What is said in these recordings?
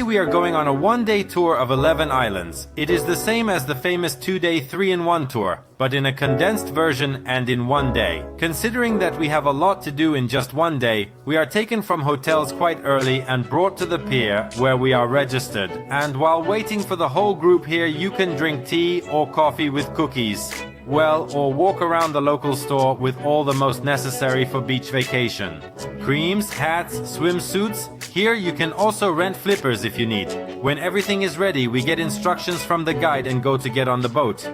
we are going on a one-day tour of 11 islands. It is the same as the famous 2-day 3-in-1 tour, but in a condensed version and in one day. Considering that we have a lot to do in just one day, we are taken from hotels quite early and brought to the pier where we are registered. And while waiting for the whole group here, you can drink tea or coffee with cookies. Well, or walk around the local store with all the most necessary for beach vacation. Creams, hats, swimsuits. Here you can also rent flippers if you need. When everything is ready, we get instructions from the guide and go to get on the boat.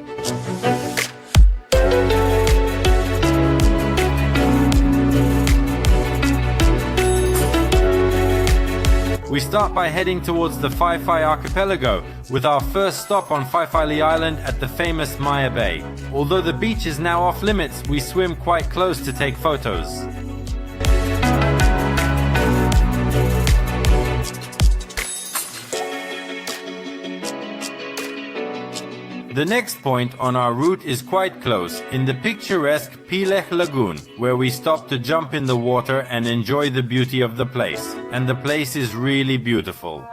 We start by heading towards the Phi Phi archipelago, with our first stop on Phi Phi Li Island at the famous Maya Bay. Although the beach is now off limits, we swim quite close to take photos. The next point on our route is quite close, in the picturesque Pileh Lagoon, where we stop to jump in the water and enjoy the beauty of the place. And the place is really beautiful.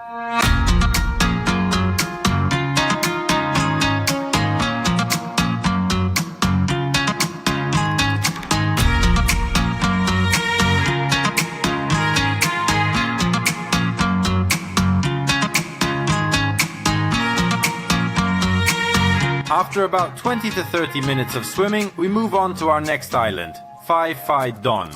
After about 20 to 30 minutes of swimming, we move on to our next island, Phi Phi Don.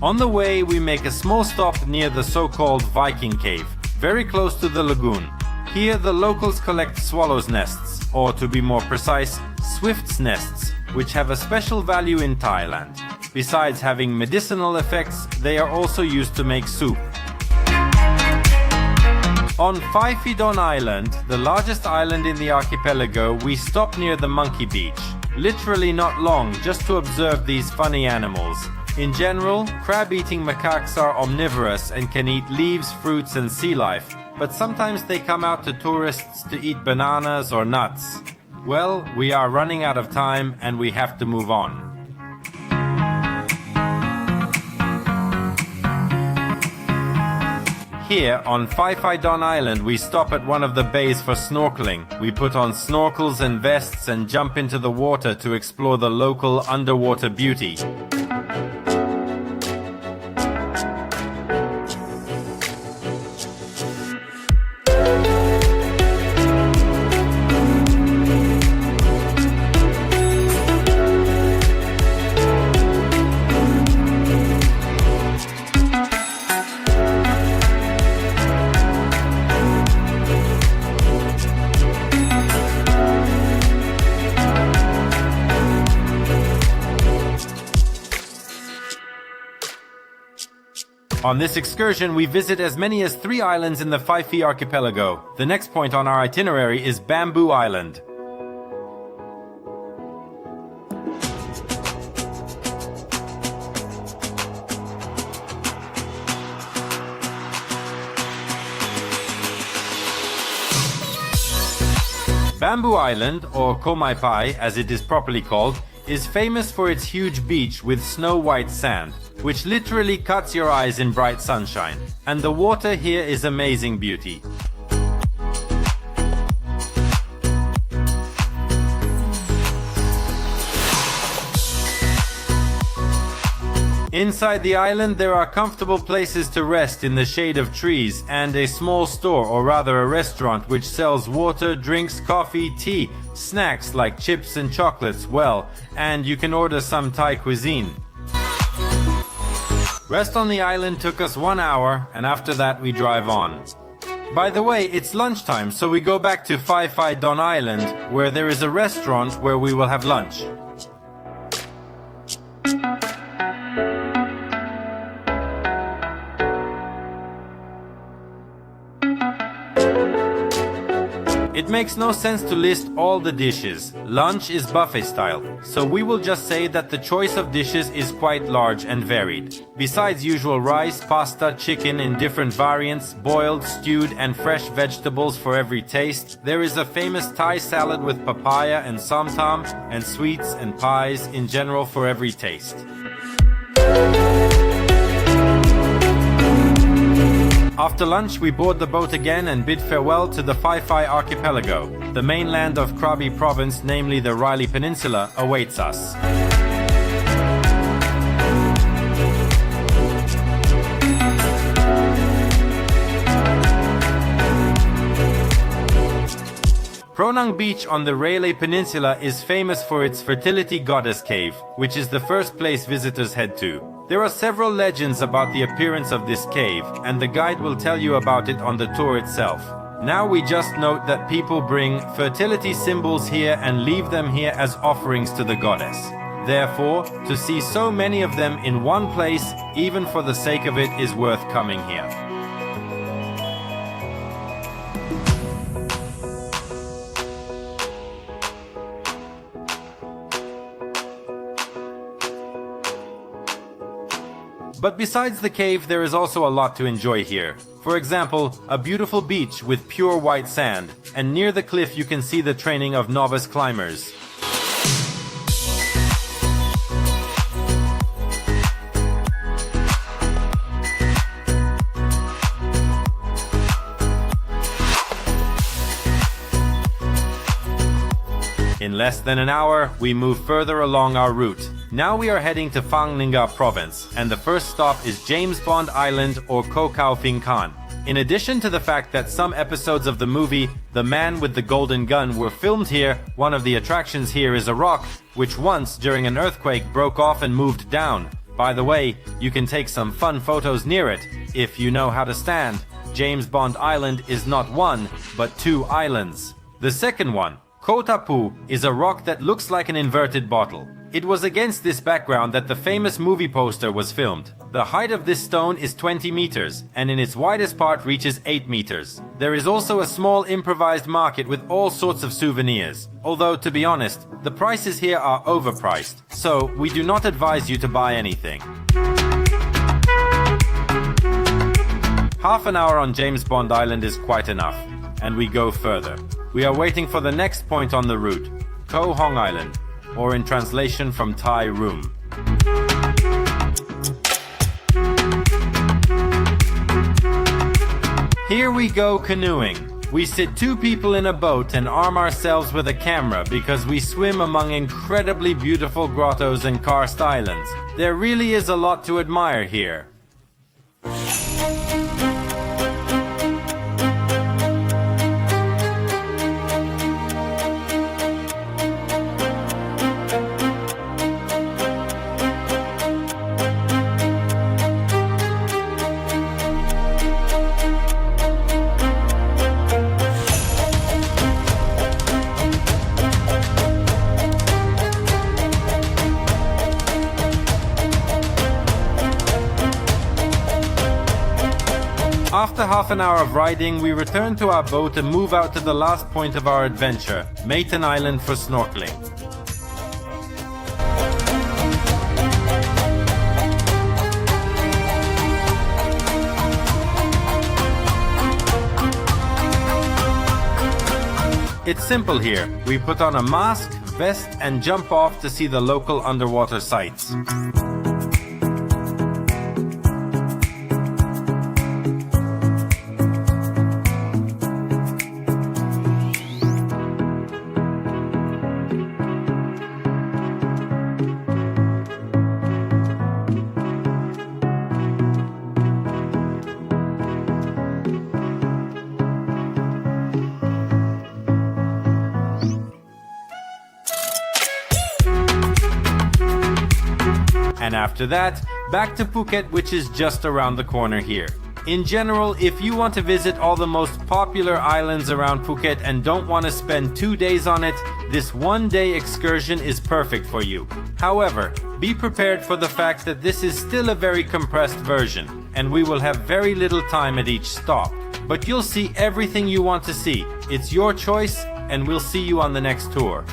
On the way, we make a small stop near the so-called Viking Cave, very close to the lagoon. Here, the locals collect swallows' nests, or to be more precise, swifts' nests, which have a special value in Thailand. Besides having medicinal effects, they are also used to make soup. On Phi Phi Don Island, the largest island in the archipelago, we stop near the monkey beach. Literally not long, just to observe these funny animals. In general, crab-eating macaques are omnivorous and can eat leaves, fruits and sea life, but sometimes they come out to tourists to eat bananas or nuts. Well, we are running out of time and we have to move on. Here, on Phi Phi Don Island, we stop at one of the bays for snorkeling. We put on snorkels and vests and jump into the water to explore the local underwater beauty. On this excursion, we visit as many as 3 islands in the Phi Phi archipelago. The next point on our itinerary is Bamboo Island. Bamboo Island, or Koh Mai Pai as it is properly called, is famous for its huge beach with snow-white sand, which literally cuts your eyes in bright sunshine. And the water here is amazing beauty. Inside the island there are comfortable places to rest in the shade of trees and a small store, or rather a restaurant, which sells water, drinks, coffee, tea, snacks like chips and chocolates, well, and you can order some Thai cuisine. Rest on the island took us 1 hour, and after that we drive on. By the way, it's lunchtime, so we go back to Phi Phi Don Island, where there is a restaurant where we will have lunch. It makes no sense to list all the dishes. Lunch is buffet style, so we will just say that the choice of dishes is quite large and varied. Besides usual rice, pasta, chicken in different variants, boiled, stewed and fresh vegetables for every taste, there is a famous Thai salad with papaya and somtam, and sweets and pies in general for every taste. After lunch, we board the boat again and bid farewell to the Phi Phi archipelago. The mainland of Krabi province, namely the Riley Peninsula, awaits us. Pronang Beach on the Railay Peninsula is famous for its fertility goddess cave, which is the first place visitors head to. There are several legends about the appearance of this cave, and the guide will tell you about it on the tour itself. Now we just note that people bring fertility symbols here and leave them here as offerings to the goddess. Therefore, to see so many of them in one place, even for the sake of it, is worth coming here. But besides the cave, there is also a lot to enjoy here. For example, a beautiful beach with pure white sand, and near the cliff you can see the training of novice climbers. In less than an hour, we move further along our route. Now we are heading to Phang Nga province, and the first stop is James Bond Island or Koh Khao Phi Khan. In addition to the fact that some episodes of the movie The Man with the Golden Gun were filmed here, one of the attractions here is a rock, which once, during an earthquake, broke off and moved down. By the way, you can take some fun photos near it, if you know how to stand. James Bond Island is not one, but two islands. The second one, Koh Tapu, is a rock that looks like an inverted bottle. It was against this background that the famous movie poster was filmed. The height of this stone is 20 meters, and in its widest part reaches 8 meters. There is also a small improvised market with all sorts of souvenirs. Although, to be honest, the prices here are overpriced, so we do not advise you to buy anything. Half an hour on James Bond Island is quite enough, and we go further. We are waiting for the next point on the route, Koh Hong Island, or in translation from Thai, room. Here we go canoeing. We sit two people in a boat and arm ourselves with a camera because we swim among incredibly beautiful grottos and karst islands. There really is a lot to admire here. After half an hour of riding, we return to our boat and move out to the last point of our adventure, Maton Island, for snorkeling. It's simple here. We put on a mask, vest, and jump off to see the local underwater sights. And after that, back to Phuket, which is just around the corner here. In general, if you want to visit all the most popular islands around Phuket and don't want to spend 2 days on it, this one-day excursion is perfect for you. However, be prepared for the fact that this is still a very compressed version, and we will have very little time at each stop. But you'll see everything you want to see. It's your choice, and we'll see you on the next tour.